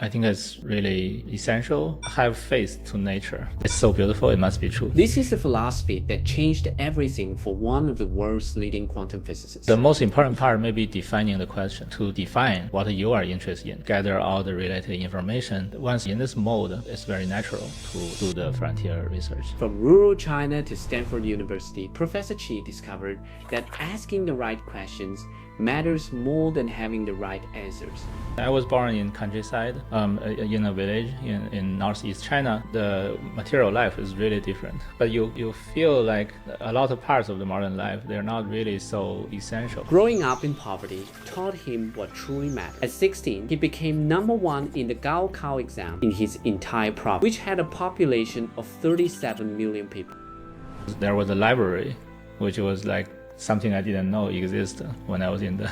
I think it's really essential. Have faith to nature. It's so beautiful, it must be true. This is the philosophy that changed everything for one of the world's leading quantum physicists. The most important part may be defining the question. To define what you are interested in, gather all the related information. Once in this mode, it's very natural to do the frontier research. From rural China to Stanford University, Professor Qi discovered that asking the right questions matters more than having the right answers. I was born in countryside, in a village in northeast China. The material life is really different, but you feel like a lot of parts of the modern life, they're not really so essential. Growing up in poverty taught him what truly mattered. At 16, he became #1 in the Gaokao exam in his entire province, which had a population of 37 million people. There was a library, which was like something I didn't know existed when I was in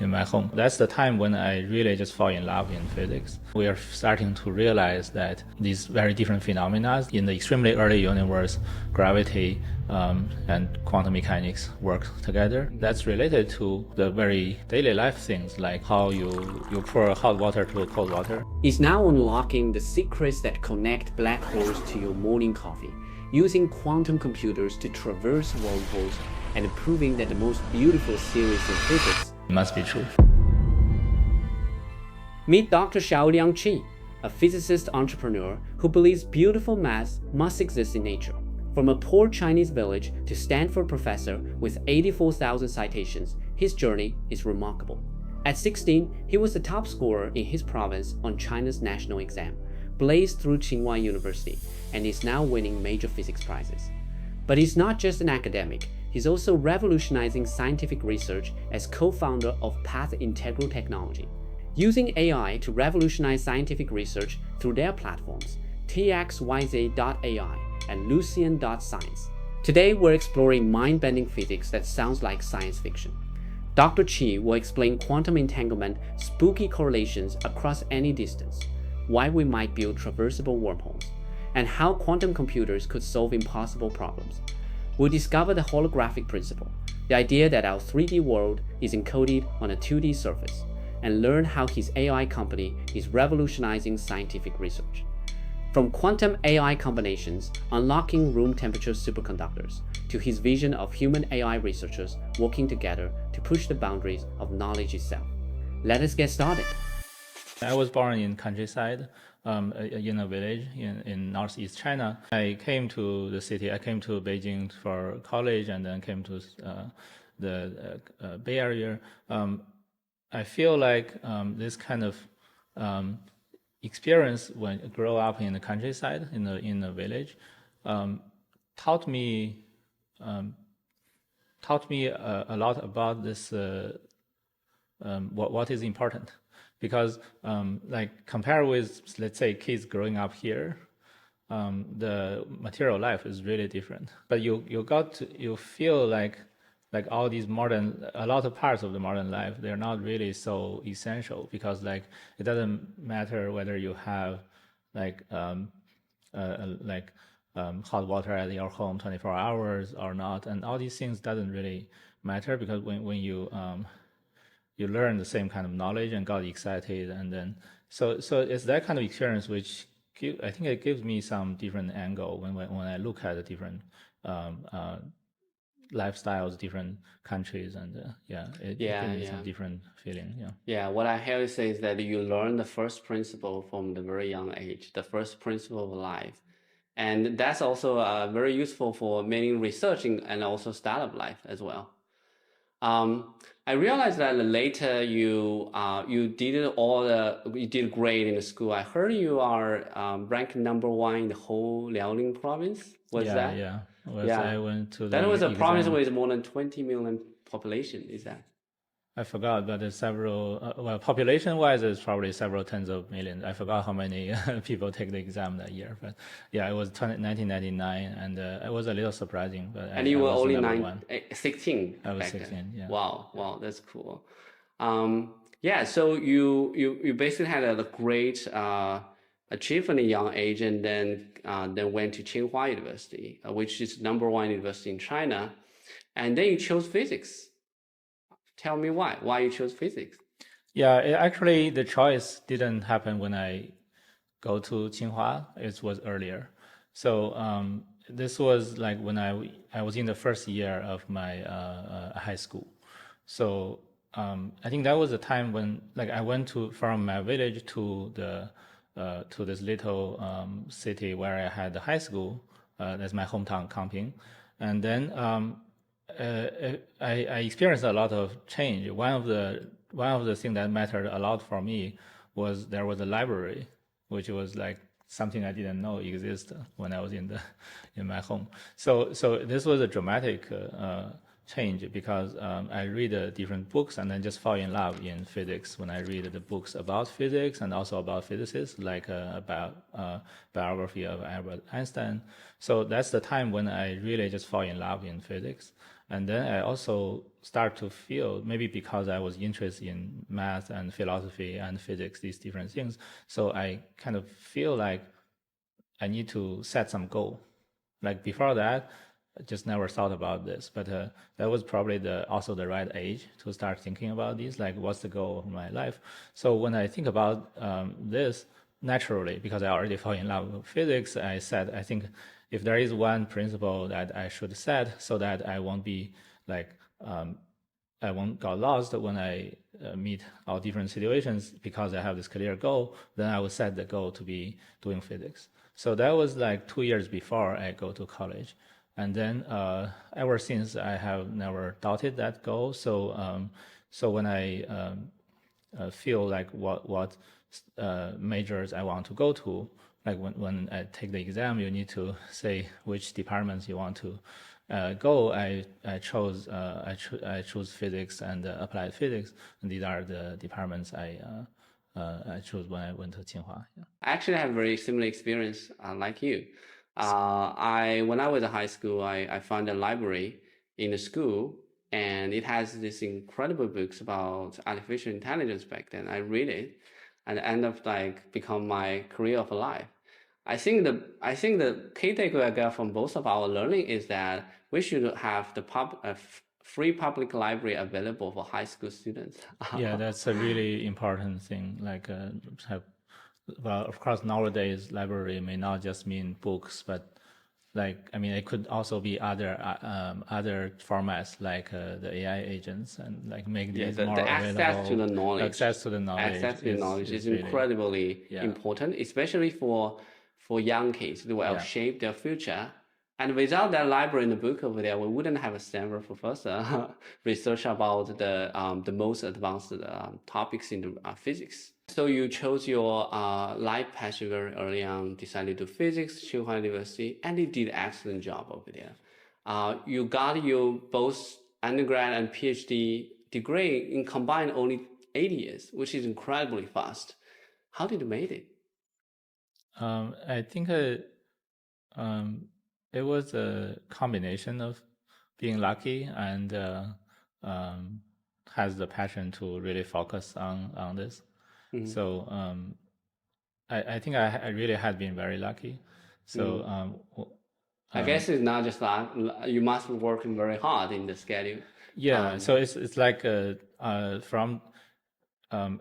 my home. That's the time when I really just fall in love in physics. We are starting to realize that these very different phenomena in the extremely early universe, gravity and quantum mechanics work together. That's related to the very daily life things, like how you pour hot water to cold water. He's now unlocking the secrets that connect black holes to your morning coffee, using quantum computers to traverse wormholes and proving that the most beautiful series in physics must be true. Meet Dr. Xiaoliang Qi, a physicist entrepreneur who believes beautiful math must exist in nature. From a poor Chinese village to Stanford professor with 84,000 citations, his journey is remarkable. At 16, he was the top scorer in his province on China's national exam, blazed through Tsinghua University, and is now winning major physics prizes. But he's not just an academic. He's also revolutionizing scientific research as co-founder of Path Integral Technology, using AI to revolutionize scientific research through their platforms, txyz.ai and lucian.science. Today, we're exploring mind-bending physics that sounds like science fiction. Dr. Qi will explain quantum entanglement, spooky correlations across any distance, why we might build traversable wormholes, and how quantum computers could solve impossible problems. We'll discover the holographic principle, the idea that our 3D world is encoded on a 2D surface, and learn how his AI company is revolutionizing scientific research. From quantum AI combinations, unlocking room temperature superconductors, to his vision of human AI researchers working together to push the boundaries of knowledge itself. Let us get started. I was born in countryside, in a village in northeast China. I came to the city. I came to Beijing for college, and then came to the Bay Area. I feel like this kind of experience when I grow up in the countryside, in the village, taught me a lot about this what is important. Because like compare with, let's say, kids growing up here, the material life is really different. But you feel like all these a lot of parts of the modern life, they're not really so essential, because like it doesn't matter whether you have hot water at your home 24 hours or not, and all these things doesn't really matter, because when you learn the same kind of knowledge and got excited, and then so it's that kind of experience which I think it gives me some different angle when I look at the different lifestyles, different countries, and it gives me some different feeling. Yeah, what I hear you say is that you learn the first principle from the very young age, the first principle of life. And that's also very useful for many researching and also startup life as well. I realized that later you did great in the school. I heard you are ranked #1 in the whole Liaoning province. Was that? Yeah. Yeah. I went to that was a exam. province with more than 20 million population. Is that? I forgot, but there's several. Population-wise, it's probably several tens of millions. I forgot how many people take the exam that year, but yeah, it was 1999, and it was a little surprising. But and you were only 16. I was 16. Yeah. Wow, that's cool. Yeah, so you basically had a great achievement at a young age, and then went to Tsinghua University, which is #1 university in China, and then you chose physics. Tell me why you chose physics. Yeah, actually, the choice didn't happen when I go to Tsinghua. It was earlier. So this was like when I was in the first year of my high school. So I think that was the time when like I went to from my village to this little city where I had the high school. That's my hometown, Kamping, and then I experienced a lot of change. One of the things that mattered a lot for me was there was a library, which was like something I didn't know existed when I was in my home. So this was a dramatic change because I read different books and then just fall in love in physics when I read the books about physics and also about physicists, like about biography of Albert Einstein. So that's the time when I really just fall in love in physics. And then I also start to feel, maybe because I was interested in math and philosophy and physics, these different things. So I kind of feel like I need to set some goal. Like before that, I just never thought about this, but that was probably also the right age to start thinking about these. Like, what's the goal of my life? So when I think about this, naturally, because I already fall in love with physics, I said, I think if there is one principle that I should set so that I won't be like I won't get lost when I meet all different situations because I have this clear goal, then I will set the goal to be doing physics. So that was like 2 years before I go to college. And then ever since I have never doubted that goal. So when I feel like what majors I want to go to, like when I take the exam, you need to say which departments you want to go. I chose physics and applied physics, and these are the departments I chose when I went to Tsinghua. Yeah. I actually have a very similar experience like you. When I was in high school, I found a library in the school, and it has this incredible books about artificial intelligence back then. I read it, and it ended up like become my career of life. I think the key takeaway I got from both of our learning is that we should have the free public library available for high school students. Yeah, that's a really important thing. Like have, well, of course, nowadays library may not just mean books, but like I mean, it could also be other formats like the AI agents and like make Yeah, these the, more the access to available. the knowledge, Access to the knowledge access to the knowledge is really, incredibly yeah, important, especially for young kids who will yeah. shape their future. And without that library in the book over there, we wouldn't have a Stanford professor research about the most advanced topics in the physics. So you chose your life path very early on, decided to physics, Tsinghua University, and you did an excellent job over there. You got your both undergrad and PhD degree in combined only 8 years, which is incredibly fast. How did you make it? I think it was a combination of being lucky and has the passion to really focus on this. Mm-hmm. So I think I really had been very lucky. So I guess it's not just that you must be working very hard in the schedule. yeah, so it's like from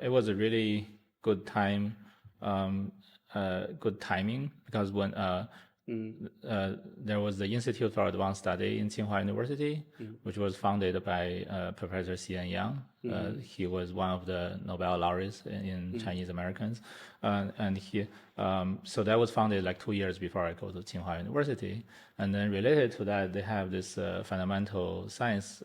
it was a really good time, good timing because when there was the Institute for Advanced Study in Tsinghua University, which was founded by Professor Xiaoliang. He was one of the Nobel laureates in Chinese Americans, and so that was founded like 2 years before I go to Tsinghua University. And then related to that, they have this fundamental science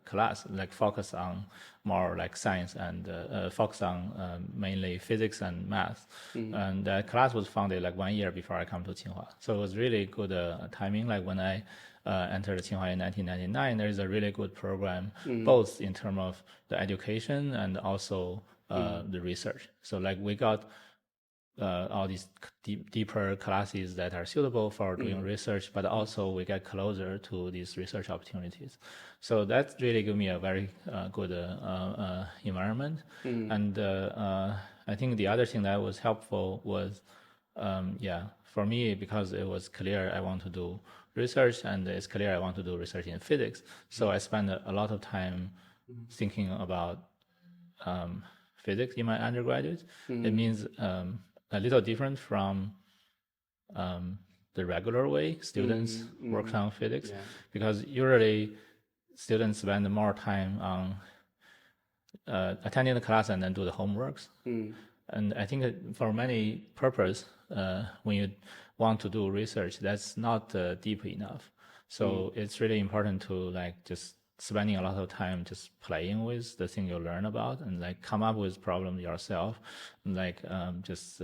class, like focus on more like science and focus on mainly physics and math. And that class was founded like 1 year before I come to Tsinghua. So it was really good timing. Like when I entered Tsinghua in 1999, there is a really good program, both in terms of the education and also the research. So like we got all these deeper classes that are suitable for doing research, but also we get closer to these research opportunities. So that really gave me a very good environment. And I think the other thing that was helpful was, for me, because it was clear I want to do research and it's clear I want to do research in physics. So I spent a lot of time thinking about physics in my undergraduate. It means a little different from the regular way students work on physics, because usually students spend more time on attending the class and then do the homeworks. And I think for many purpose, when you want to do research, that's not deep enough. So it's really important to like just spending a lot of time just playing with the thing you learn about and like come up with problems yourself, and like just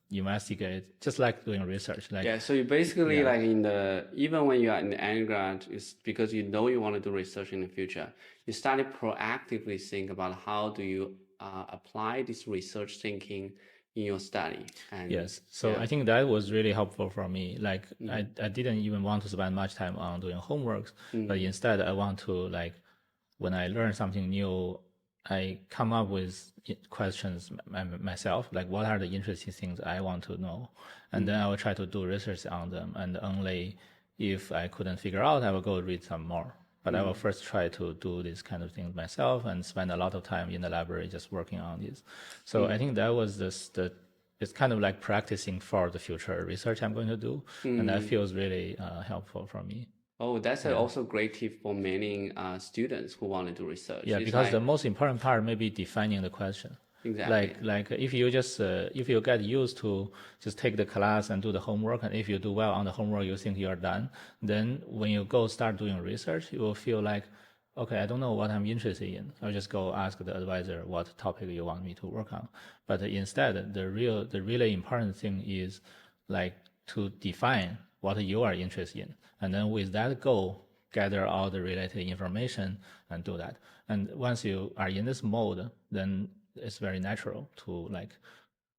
investigate, just like doing research. Like yeah, so you basically like in the even when you are in the undergrad, it's because you know you want to do research in the future. You started proactively think about how do you apply this research thinking in your study. And yes, so I think that was really helpful for me. Like I didn't even want to spend much time on doing homeworks, but instead I want to like when I learn something new, I come up with questions myself, like what are the interesting things I want to know, and then I will try to do research on them. And only if I couldn't figure out, I will go read some more. But I will first try to do these kind of things myself and spend a lot of time in the library just working on this. So I think that was it's kind of like practicing for the future research I'm going to do, and that feels really helpful for me. Oh, that's also a great tip for many students who want to do research. Yeah, It's because like, the most important part may be defining the question. exactly. Like if you just if you get used to just take the class and do the homework, and if you do well on the homework, you think you are done. Then when you go start doing research, you will feel like, okay, I don't know what I'm interested in. I'll just go ask the advisor what topic you want me to work on. But instead, the really important thing is like to define what you are interested in, and then with that goal, gather all the related information and do that. And once you are in this mode, then it's very natural to like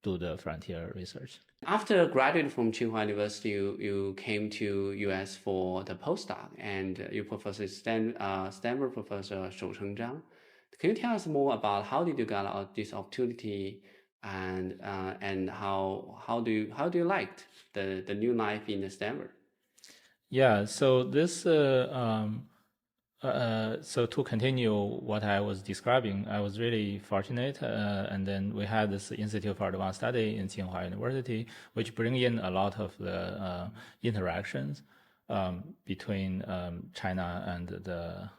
do the frontier research. After graduating from Tsinghua University, you came to US for the postdoc, and you Professor Stanford Professor Xiaoliang Qi. Can you tell us more about how did you get out this opportunity, and how do you liked the new life in the Stanford? Yeah, so this so to continue what I was describing, I was really fortunate, and then we had this Institute for Advanced Study in Tsinghua University, which bring in a lot of the interactions between China and the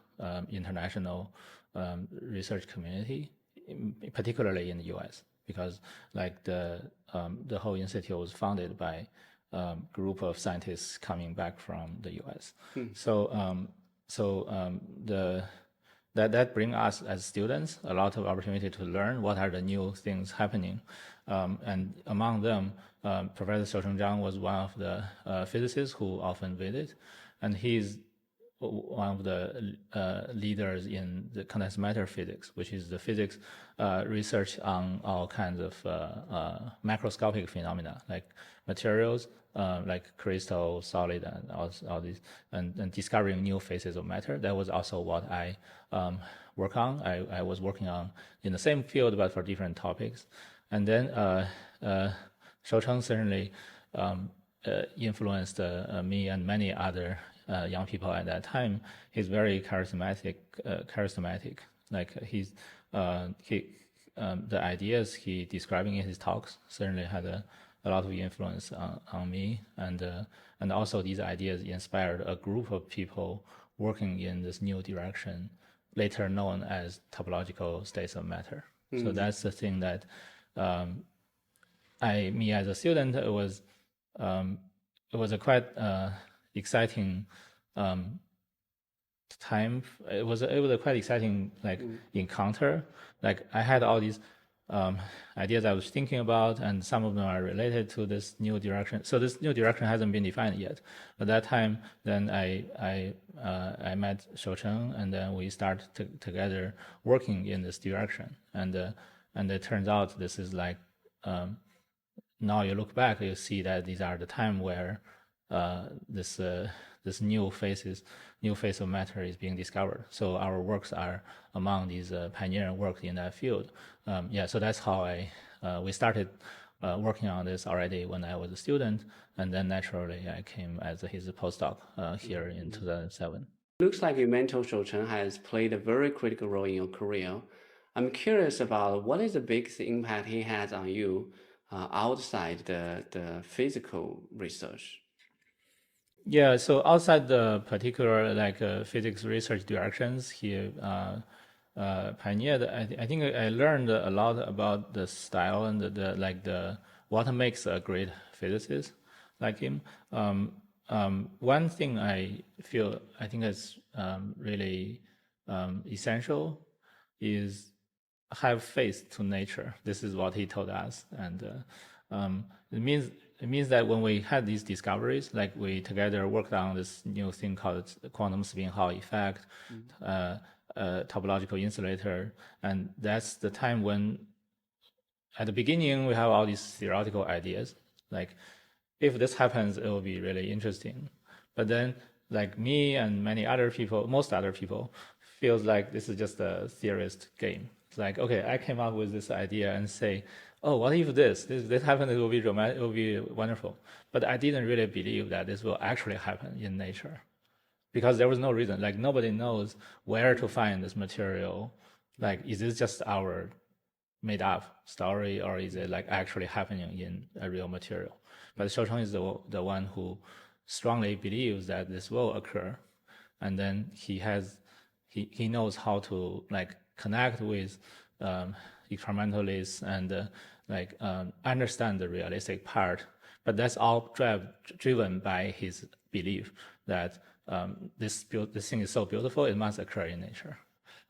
international research community, particularly in the U.S., because like the whole institute was founded by group of scientists coming back from the U.S. That bring us as students a lot of opportunity to learn what are the new things happening, and among them, Professor Xiaoliang Qi was one of the physicists who often visit, and he's one of the leaders in the condensed matter physics, which is the physics research on all kinds of macroscopic phenomena like materials, like crystal, solid, and all these, and discovering new phases of matter. That was also what I work on. I was working on in the same field but for different topics, and then Xiaoliang certainly influenced me and many other young people at that time. He's very charismatic. Like the ideas he describing in his talks certainly had a lot of influence on me, and also these ideas inspired a group of people working in this new direction, later known as topological states of matter. So that's the thing that me as a student, it was a quite exciting time. It was a quite exciting like encounter. Like I had all these ideas I was thinking about, and some of them are related to this new direction. So this new direction hasn't been defined yet. At that time, then I met Xiaoliang, and then we started together working in this direction. And it turns out this is like now you look back, you see that these are the time where this new phase of matter is being discovered. So our works are among these pioneering works in that field. So that's how we started working on this already when I was a student, and then naturally I came as his postdoc here in 2007. Looks like your mentor Xiaoliang has played a very critical role in your career. I'm curious about what is the biggest impact he has on you outside the physical research. Yeah, so outside the particular like physics research directions he pioneered, I think I learned a lot about the style and the what makes a great physicist like him. One thing I think is really essential is have faith to nature. This is what he told us, and it means that when we had these discoveries, like we together worked on this new thing called quantum spin Hall effect, topological insulator, and that's the time when, at the beginning, we have all these theoretical ideas, like if this happens, it will be really interesting. But then, like me and many other people, most other people, feels like this is just a theorist game. It's like, okay, I came up with this idea and say, oh, what if this happens? It will be dramatic. It will be wonderful. But I didn't really believe that this will actually happen in nature, because there was no reason. Like nobody knows where to find this material. Like, is this just our made up story, or is it like actually happening in a real material? But Xiaoliang is the one who strongly believes that this will occur, and then he knows how to like connect with experimentalists and understand the realistic part. But that's all driven by his belief that this thing is so beautiful, it must occur in nature.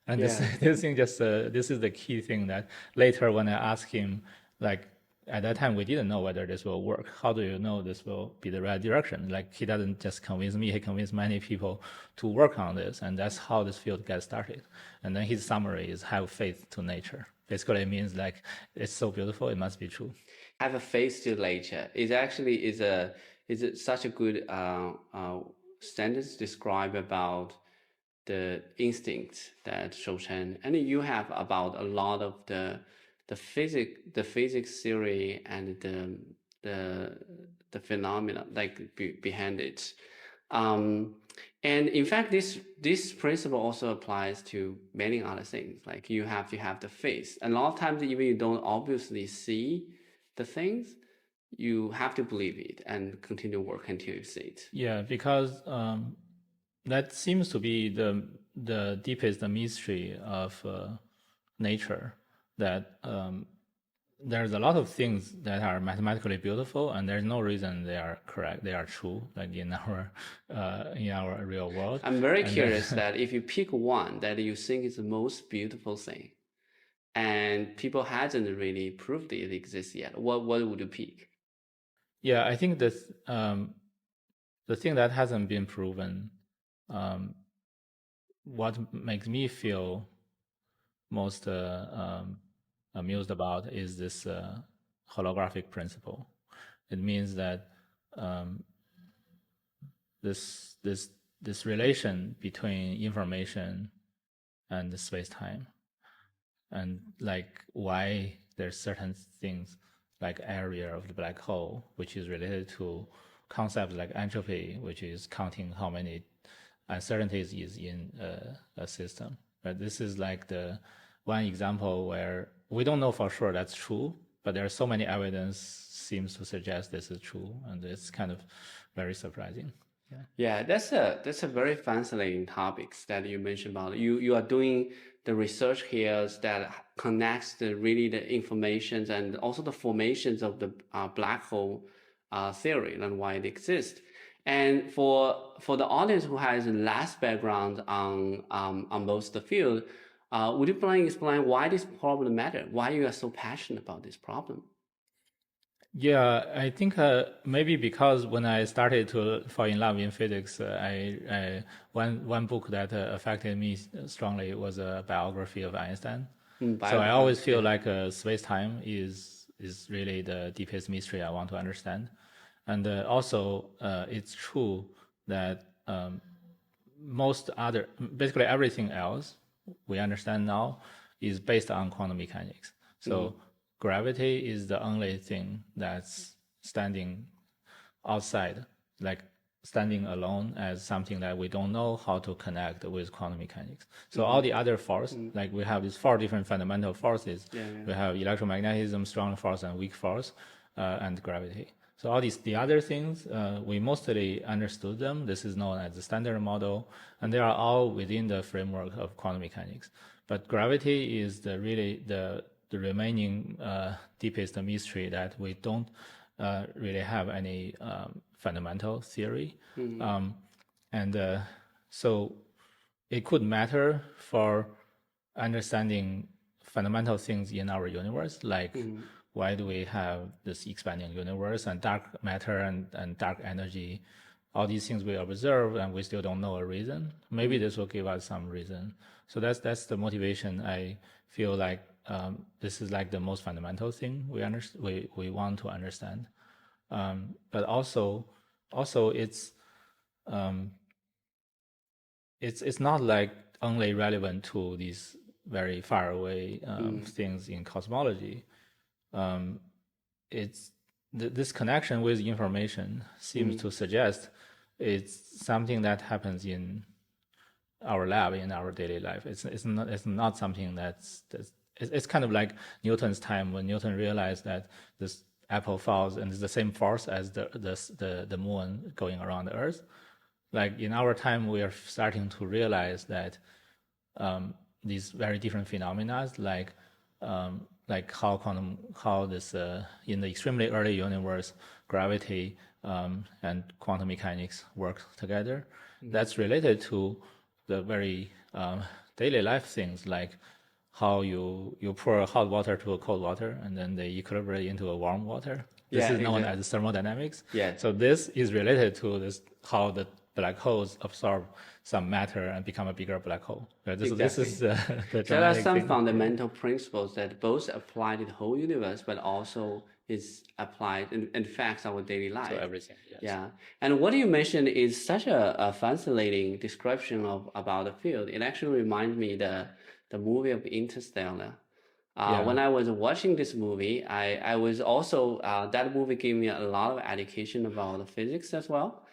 And this Yeah. this thing just this is the key thing that later when I asked him, like at that time we didn't know whether this will work. How do you know this will be the right direction? Like he doesn't just convince me; he convinced many people to work on this, and that's how this field gets started. And then his summary is have faith to nature. Basically, it means like it's so beautiful, it must be true. Have a face to nature is actually is it such a good sentence to describe about the instinct that Shouchen and you have about a lot of the physics theory and the the phenomena like behind it. Um, and in fact, this principle also applies to many other things. Like you have to have the faith. And a lot of times, even you don't obviously see the things, you have to believe it and continue work until you see it. Yeah, because that seems to be the deepest mystery of nature. That there's a lot of things that are mathematically beautiful, and there's no reason they are correct, they are true, like in our real world. I'm very And curious that if you pick one that you think is the most beautiful thing, and people hasn't really proved it exists yet, what would you pick? yeah, I think this the thing that hasn't been proven, what makes me feel most amused about is this holographic principle. It means that um, this relation between information and the space-time, and like why there's certain things like area of the black hole, which is related to concepts like entropy, which is counting how many uncertainties is in a system. But this is like the one example where we don't know for sure that's true, but there are so many evidence seems to suggest this is true, and it's kind of very surprising. Yeah, that's a very fascinating topics that you mentioned about. You are doing the research here that connects the really the informations and also the formations of the black hole theory and why it exists. And for the audience who has less background on both the field, would you please explain why this problem matter? Why you are so passionate about this problem? Yeah, I think maybe because when I started to fall in love in physics, I one book that affected me strongly was a biography of Einstein. So I always feel like space-time is really the deepest mystery I want to understand, and also it's true that most other, basically everything else we understand now is based on quantum mechanics. So gravity is the only thing that's standing outside. Like standing alone as something that we don't know how to connect with quantum mechanics. So all the other forces, like we have these 4 different fundamental forces. We have electromagnetism, strong force, and weak force, and gravity. So all the other things, we mostly understood them. This is known as the standard model, and they are all within the framework of quantum mechanics. But gravity is really the remaining deepest mystery that we don't really have any fundamental theory. So it could matter for understanding fundamental things in our universe, like why do we have this expanding universe and dark matter and dark energy, all these things we observe and we still don't know a reason. Maybe this will give us some reason. So that's the motivation. I feel like this is like the most fundamental thing we want to understand. But also it's not like only relevant to these very far away things in cosmology. This connection with information seems to suggest it's something that happens in our lab, in our daily life. It's not something it's kind of like Newton's time, when Newton realized that this apple falls and it's the same force as the moon going around the Earth. Like in our time, we are starting to realize that these very different phenomena, like how this in the extremely early universe, gravity and quantum mechanics work together. That's related to the very daily life things, like how you pour hot water to a cold water and then they equilibrate into a warm water. This is known as thermodynamics. So this is related to this, how the black holes absorb some matter and become a bigger black hole. This is the there are some thing. fundamental principles that both apply to the whole universe, but also is applied in affects our daily life. So everything. Yes. Yeah, and what you mentioned is such a fascinating description about the field. It actually reminds me the movie of Interstellar. When I was watching this movie, I was also that movie gave me a lot of education about physics as well.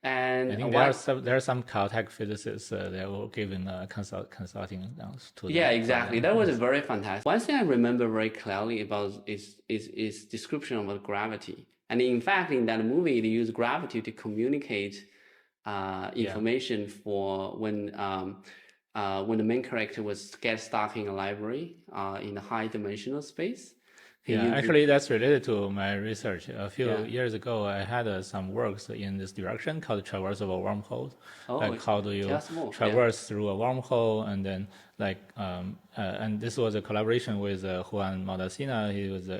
And I think there are some Caltech physicists that were giving consulting to yeah, exactly. That was very fantastic. One thing I remember very clearly about is description of gravity. And in fact, in that movie, they use gravity to communicate information for when the main character gets stuck in a library in a high dimensional space. Actually, that's related to my research. A few years ago, I had some works in this direction called traversable wormholes. Like how do you traverse through a wormhole, and then and this was a collaboration with Juan Maldacena.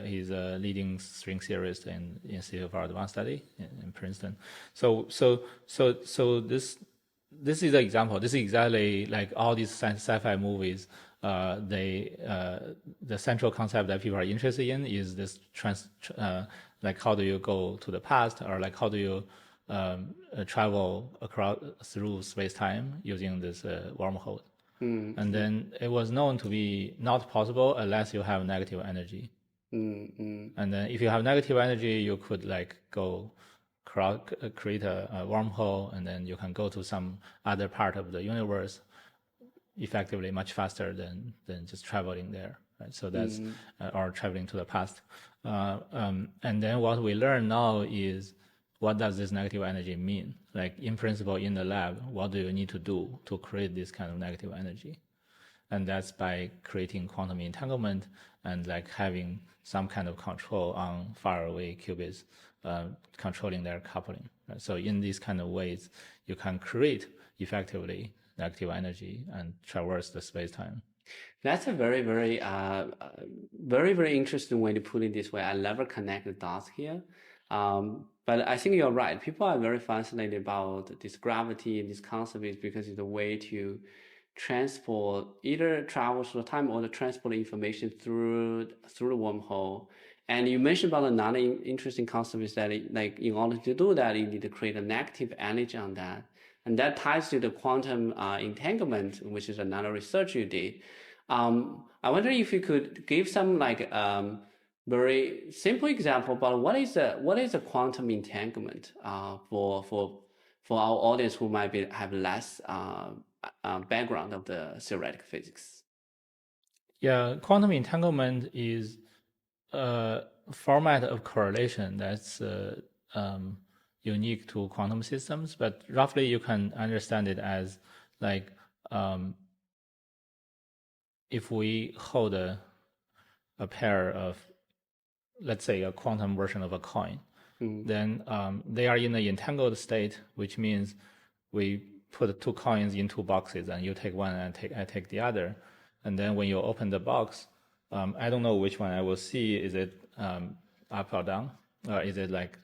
He's a leading string theorist in Institute for Advanced Study in Princeton. So this is an example. This is exactly like all these sci-fi movies. The central concept that people are interested in is this like how do you go to the past, or like how do you travel through space-time using this wormhole. And then it was known to be not possible unless you have negative energy. And then if you have negative energy, you could like go create a wormhole, and then you can go to some other part of the universe effectively much faster than just traveling there, right? So that's or traveling to the past. And then what we learn now is, what does this negative energy mean? Like in principle in the lab, what do you need to do to create this kind of negative energy? And that's by creating quantum entanglement and like having some kind of control on faraway qubits, controlling their coupling. Right? So in these kind of ways, you can create effectively negative energy and traverse the space-time. That's a very, very, very, very interesting way to put it this way. I never connect the dots here. But I think you're right. People are very fascinated about this gravity and this concept is because it's a way to transport, either travel through time or to transport information through the wormhole. And you mentioned about another interesting concept is that like in order to do that, you need to create a negative energy on that. And that ties to the quantum entanglement, which is another research you did. I wonder if you could give some like very simple example about what is a quantum entanglement for for our audience who might have less background of the theoretical physics? Yeah, quantum entanglement is a format of correlation that's unique to quantum systems, but roughly you can understand it as like if we hold a pair of, let's say, a quantum version of a coin, then they are in an entangled state, which means we put two coins in two boxes, and you take one and I take the other. And then when you open the box, I don't know which one I will see. Is it up or down? Or is it like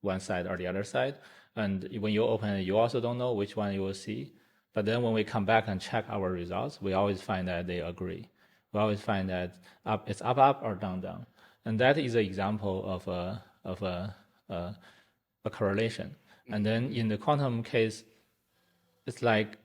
one side or the other side? And when you open it, you also don't know which one you will see. But then when we come back and check our results, we always find that they agree. We always find that it's up, or down. And that is an example of a correlation. And then in the quantum case, it's like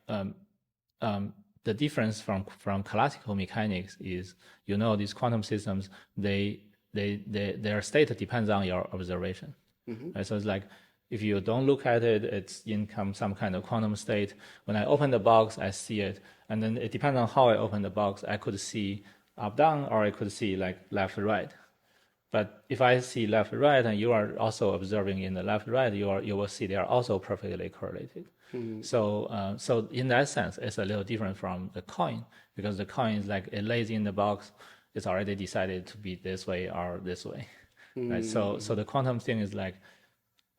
the difference from classical mechanics is, these quantum systems, their state depends on your observation. Right? So it's like, if you don't look at it, it's in some kind of quantum state. When I open the box, I see it. And then it depends on how I open the box. I could see up, down, or I could see like left, right. But if I see left, right, and you are also observing in the left, right, you will see they are also perfectly correlated. So in that sense, it's a little different from the coin, because the coin is like, it lays in the box, it's already decided to be this way or this way. Right? So the quantum thing is like,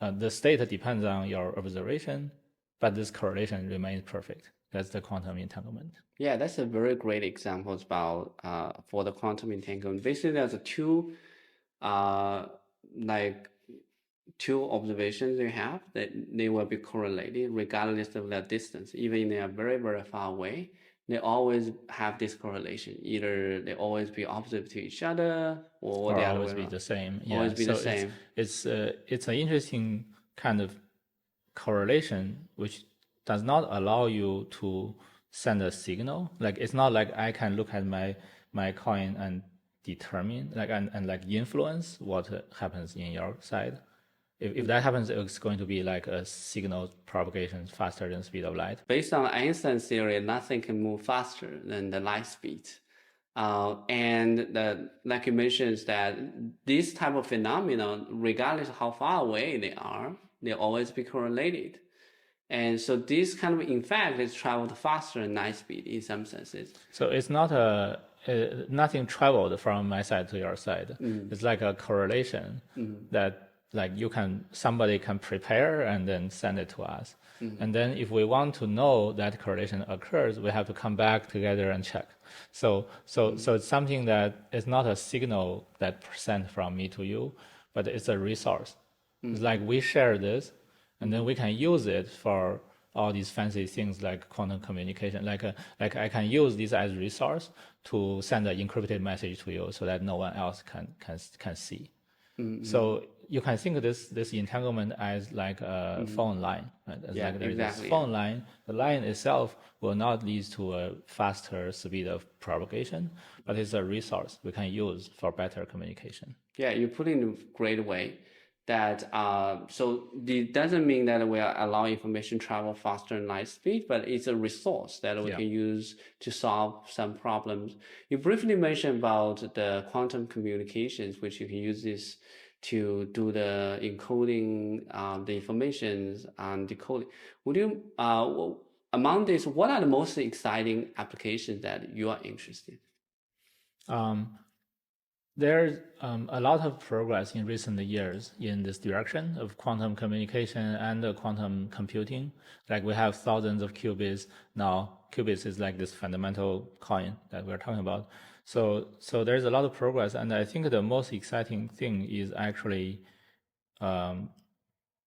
the state depends on your observation, but this correlation remains perfect. That's the quantum entanglement. Yeah, that's a very great example about for the quantum entanglement. Basically, there's two like two observations you have that they will be correlated regardless of their distance, even if they are very, very far away. They always have this correlation. Either they always be opposite to each other, or they always be the same. Yeah. Always be the same. It's an interesting kind of correlation which does not allow you to send a signal. Like, it's not like I can look at my coin and determine and like influence what happens in your side. If that happens, it's going to be like a signal propagation faster than the speed of light. Based on Einstein's theory, nothing can move faster than the light speed. And like you mentioned, that this type of phenomenon, regardless of how far away they are, they always be correlated. And so this kind of, in fact, is traveled faster than light speed in some senses. So it's not nothing traveled from my side to your side. It's like a correlation that, like, somebody can prepare and then send it to us. And then if we want to know that correlation occurs, we have to come back together and check. So it's something that is not a signal that sent from me to you, but it's a resource. It's like we share this, and then we can use it for all these fancy things like quantum communication. Like I can use this as resource to send an encrypted message to you so that no one else can see. So you can think of this entanglement as like a phone line. Right? Yeah, like there exactly. is this phone line. The line itself will not lead to a faster speed of propagation, but it's a resource we can use for better communication. Yeah, you put it in a great way. That so it doesn't mean that we are allowing information travel faster than light speed, but it's a resource that we can use to solve some problems. You briefly mentioned about the quantum communications, which you can use this to do the encoding, the informations and decoding. Would you among these, what are the most exciting applications that you are interested in? There's a lot of progress in recent years in this direction of quantum communication and quantum computing. Like, we have thousands of qubits now. Qubits is like this fundamental coin that we're talking about. So there's a lot of progress, and I think the most exciting thing is actually in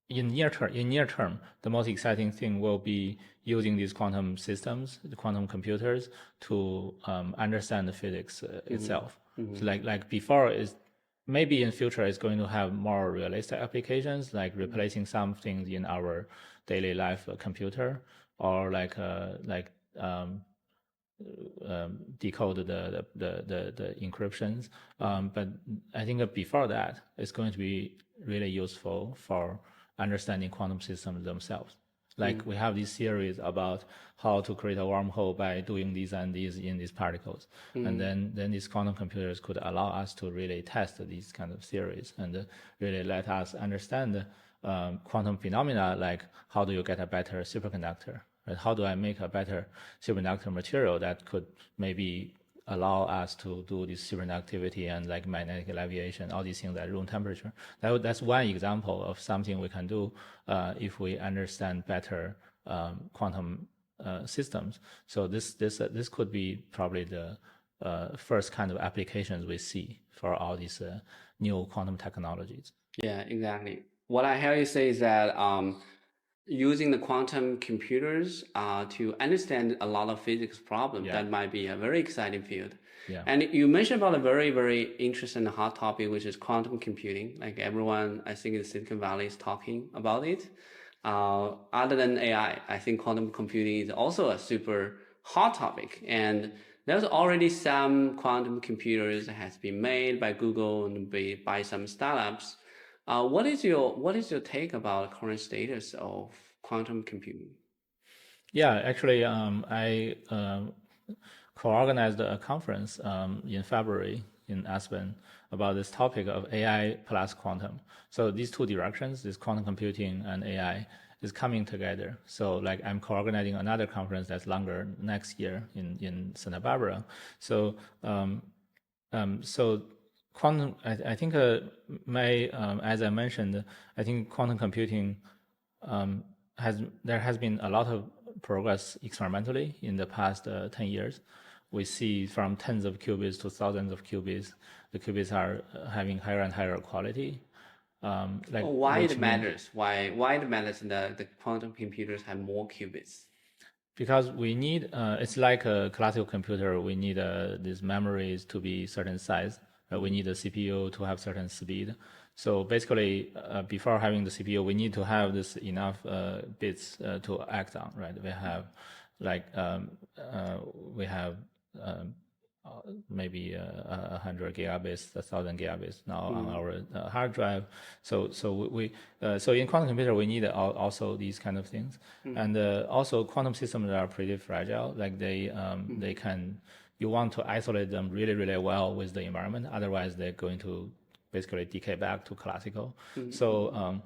near term, the most exciting thing will be using these quantum systems, the quantum computers, to understand the physics itself. So like before, is maybe in future it's going to have more realistic applications, like replacing some things in our daily life computer, or decode the encryptions. But I think before that, it's going to be really useful for understanding quantum systems themselves. Like we have these theories about how to create a wormhole by doing these and these in these particles. And then these quantum computers could allow us to really test these kind of theories and really let us understand quantum phenomena, like how do you get a better superconductor? Right? How do I make a better superconductor material that could maybe allow us to do this superconductivity and like magnetic leviation, all these things at room temperature. That's one example of something we can do if we understand better quantum systems. So this could be probably the first kind of applications we see for all these new quantum technologies. Yeah, exactly. What I hear you say is that using the quantum computers to understand a lot of physics problems, that might be a very exciting field. Yeah. And you mentioned about a very, very interesting and hot topic, which is quantum computing. Like everyone, I think in Silicon Valley is talking about it. Other than AI, I think quantum computing is also a super hot topic. And there's already some quantum computers that has been made by Google and by some startups. What is your take about current status of quantum computing? Yeah, actually, I co-organized a conference in February in Aspen about this topic of AI plus quantum. So these two directions, this quantum computing and AI, is coming together. So like I'm co-organizing another conference that's longer next year in Santa Barbara. So so quantum, I think as I mentioned, I think quantum computing there has been a lot of progress experimentally in the past 10 years. We see from tens of qubits to thousands of qubits, the qubits are having higher and higher quality. Why it matters? Why it matters that the quantum computers have more qubits? Because we need, it's like a classical computer, we need these memories to be certain size. We need a CPU to have certain speed. So basically, before having the CPU, we need to have this enough bits to act on, right? We have like, we have maybe 100 gigabits, 1,000 gigabits now on our hard drive. So in quantum computer we need also these kind of things, and also quantum systems are pretty fragile. Like they can, you want to isolate them really really well with the environment, otherwise they're going to basically decay back to classical. So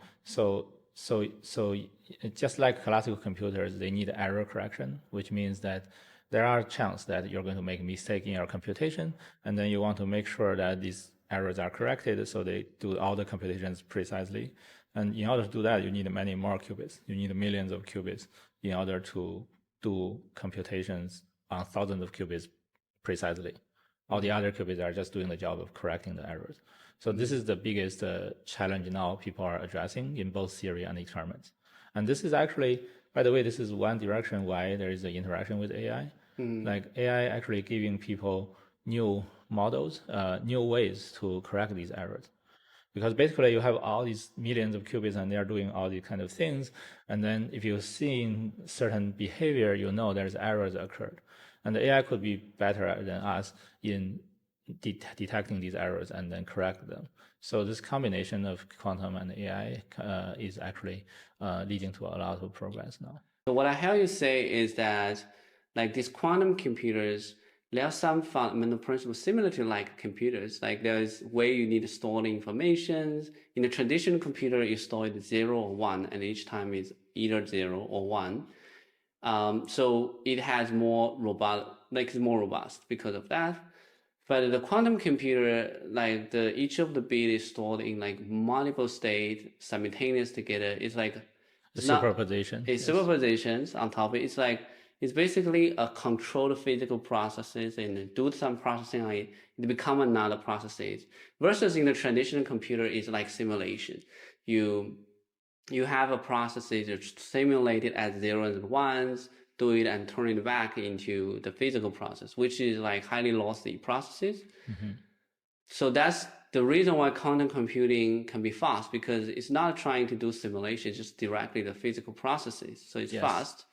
just like classical computers, they need error correction, which means that there are chances that you're going to make a mistake in your computation, and then you want to make sure that these errors are corrected so they do all the computations precisely. And in order to do that, you need many more qubits. You need millions of qubits in order to do computations on thousands of qubits precisely. All the other qubits are just doing the job of correcting the errors. So this is the biggest challenge now people are addressing in both theory and experiments. And this is actually, by the way, this is one direction why there is an interaction with AI. Like AI actually giving people new models, new ways to correct these errors. Because basically you have all these millions of qubits and they are doing all these kind of things. And then if you're seeing certain behavior, you know there's errors occurred. And the AI could be better than us in detecting these errors and then correct them. So this combination of quantum and AI is actually leading to a lot of progress now. So what I hear you say is that like these quantum computers, there are some fundamental principles similar to like computers. Like there's way you need to store the information. In a traditional computer, you store it 0 or 1, and each time is either 0 or 1. So it has more robust, like it's more robust because of that. But the quantum computer, like each of the bit is stored in like multiple states simultaneous together. It's like superposition. It's superpositions on top of it. It's like it's basically a controlled physical processes and do some processing on it. It become another processes. Versus in the traditional computer, it's like simulation. You have a processes that simulate it as zeros and ones, do it and turn it back into the physical process, which is like highly lossy processes. So that's the reason why quantum computing can be fast, because it's not trying to do simulation, it's just directly the physical processes. So it's fast.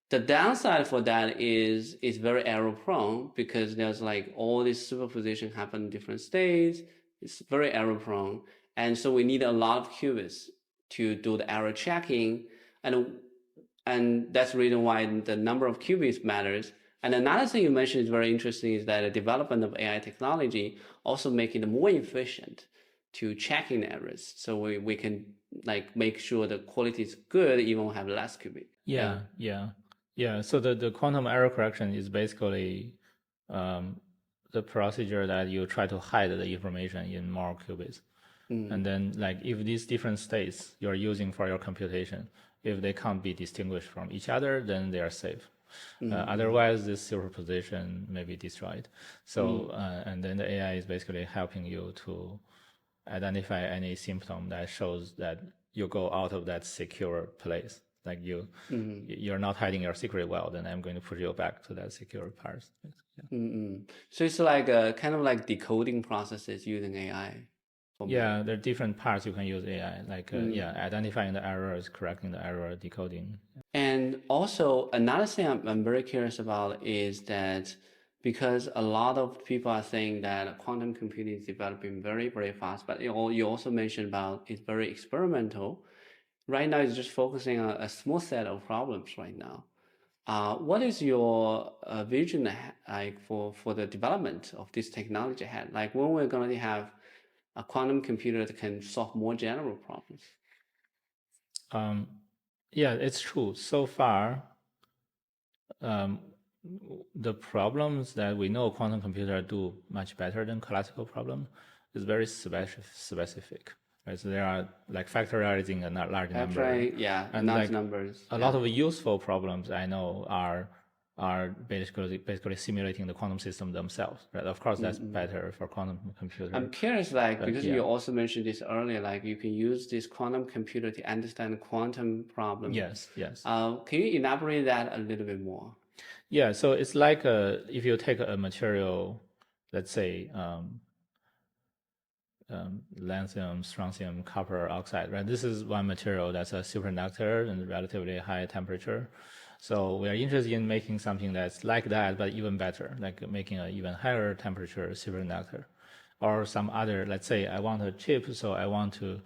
The downside for that is it's very error prone, because there's like all this superposition happen in different states. It's very error prone. And so we need a lot of qubits. to do the error checking, and that's the reason why the number of qubits matters. And another thing you mentioned is very interesting is that the development of AI technology also make it more efficient to checking errors. So we can like make sure the quality is good even have less qubit. Yeah. So the quantum error correction is basically the procedure that you try to hide the information in more qubits. And then like if these different states you're using for your computation, if they can't be distinguished from each other, then they are safe. Otherwise, this superposition may be destroyed. So, and then the AI is basically helping you to identify any symptom that shows that you go out of that secure place. Like you're not hiding your secret well, then I'm going to put you back to that secure part. So it's like a kind of like decoding processes using AI. Yeah, there are different parts you can use AI, like identifying the errors, correcting the error, decoding. And also another thing I'm very curious about is that because a lot of people are saying that quantum computing is developing very, very fast, but you also mentioned about it's very experimental. Right now, it's just focusing on a small set of problems right now. What is your vision like for the development of this technology ahead? Like when we're going to have a quantum computer that can solve more general problems? Yeah, it's true. So far, the problems that we know quantum computers do much better than classical problem is very specific. Right? So there are like factorizing a large number. Right, yeah, and large numbers. A lot of useful problems I know are basically simulating the quantum system themselves. Right? Of course, that's better for quantum computer. I'm curious, like because you also mentioned this earlier, like you can use this quantum computer to understand quantum problem. Yes. Can you elaborate that a little bit more? Yeah, so it's like if you take a material, let's say lanthanum, strontium, copper oxide, right? This is one material that's a superconductor and relatively high temperature. So we are interested in making something that's like that, but even better, like making an even higher temperature superconductor. Or some other, let's say I want a chip, so I want to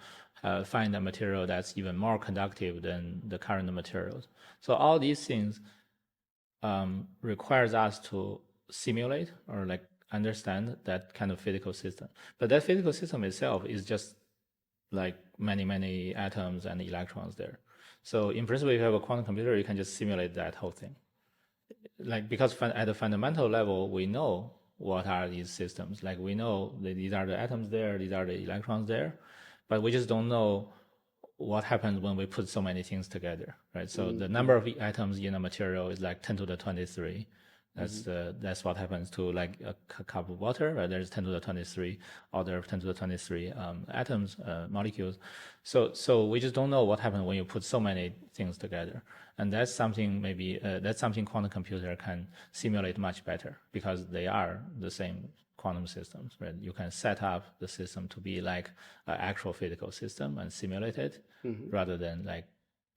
find a material that's even more conductive than the current materials. So all these things requires us to simulate or like understand that kind of physical system. But that physical system itself is just like many atoms and electrons there. So in principle, if you have a quantum computer, you can just simulate that whole thing. Like because at a fundamental level, we know what are these systems. Like we know that these are the atoms there, these are the electrons there, but we just don't know what happens when we put so many things together, right? So the number of atoms in a material is like 10 to the 23. That's what happens to like a cup of water, right? There's 10 to the 23 order of 10 to the 23 atoms, molecules. So we just don't know what happens when you put so many things together. And that's something that's something quantum computer can simulate much better because they are the same quantum systems, right? You can set up the system to be like an actual physical system and simulate it rather than like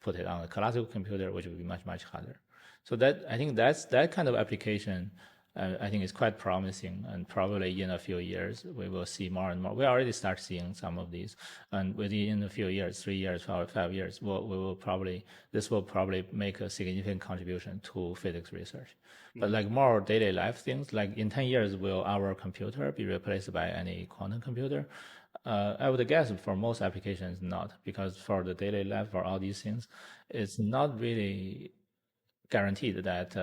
put it on a classical computer, which would be much harder. So that I think that kind of application, I think is quite promising, and probably in a few years we will see more and more. We already start seeing some of these, and within a few years, 3 years, 5 years, this will probably make a significant contribution to physics research. But like more daily life things, like in 10 years, will our computer be replaced by any quantum computer? I would guess for most applications not, because for the daily life, for all these things, it's not really guaranteed that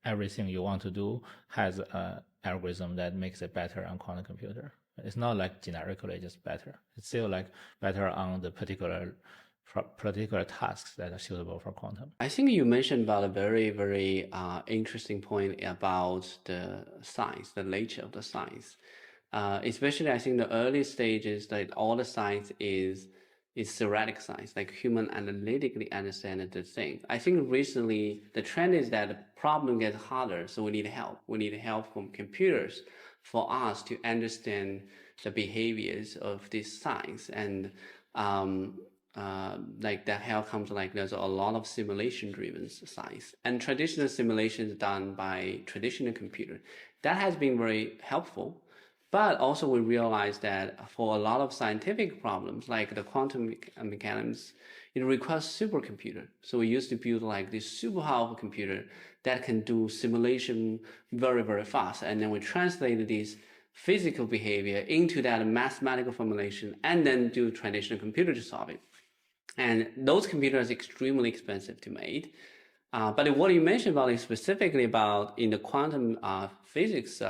everything you want to do has an algorithm that makes it better on quantum computer. It's not like generically just better. It's still like better on the particular tasks that are suitable for quantum. I think you mentioned about a very interesting point about the science, the nature of the science. Especially, I think the early stages, like all the science is theoretic science, like human analytically understand the thing. I think recently the trend is that the problem gets harder, so we need help. We need help from computers for us to understand the behaviors of this science. And like that help comes like there's a lot of simulation driven science, and traditional simulations done by traditional computer that has been very helpful. But also we realized that for a lot of scientific problems, like the quantum mechanics, it requires supercomputer. So we used to build like this super powerful computer that can do simulation very, very fast. And then we translated this physical behavior into that mathematical formulation and then do traditional computer to solve it. And those computers are extremely expensive to make. But what you mentioned about is specifically about in the quantum physics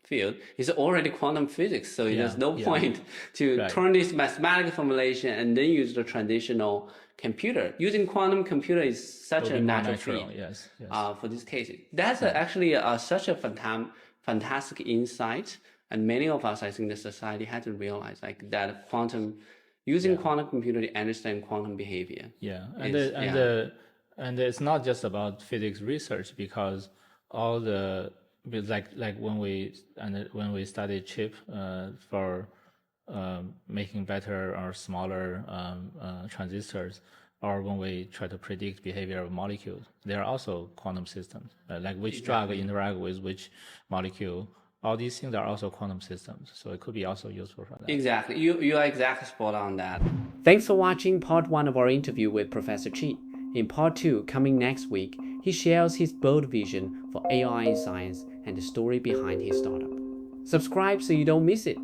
field is already quantum physics. So there's no point to turn this mathematical formulation and then use the traditional computer. Using quantum computer is such a natural fit for this case. That's actually such a fantastic insight. And many of us, I think the society had to realize like that using quantum computer to understand quantum behavior. And it's not just about physics research, because all the when we studied chip for making better or smaller transistors, or when we try to predict behavior of molecules, there are also quantum systems, like which drug interact with which molecule. All these things are also quantum systems, so it could be also useful for that. Exactly, you are exactly spot on that. Thanks for watching part 1 of our interview with Professor Qi. In part 2, coming next week, he shares his bold vision for AI in science and the story behind his startup. Subscribe so you don't miss it.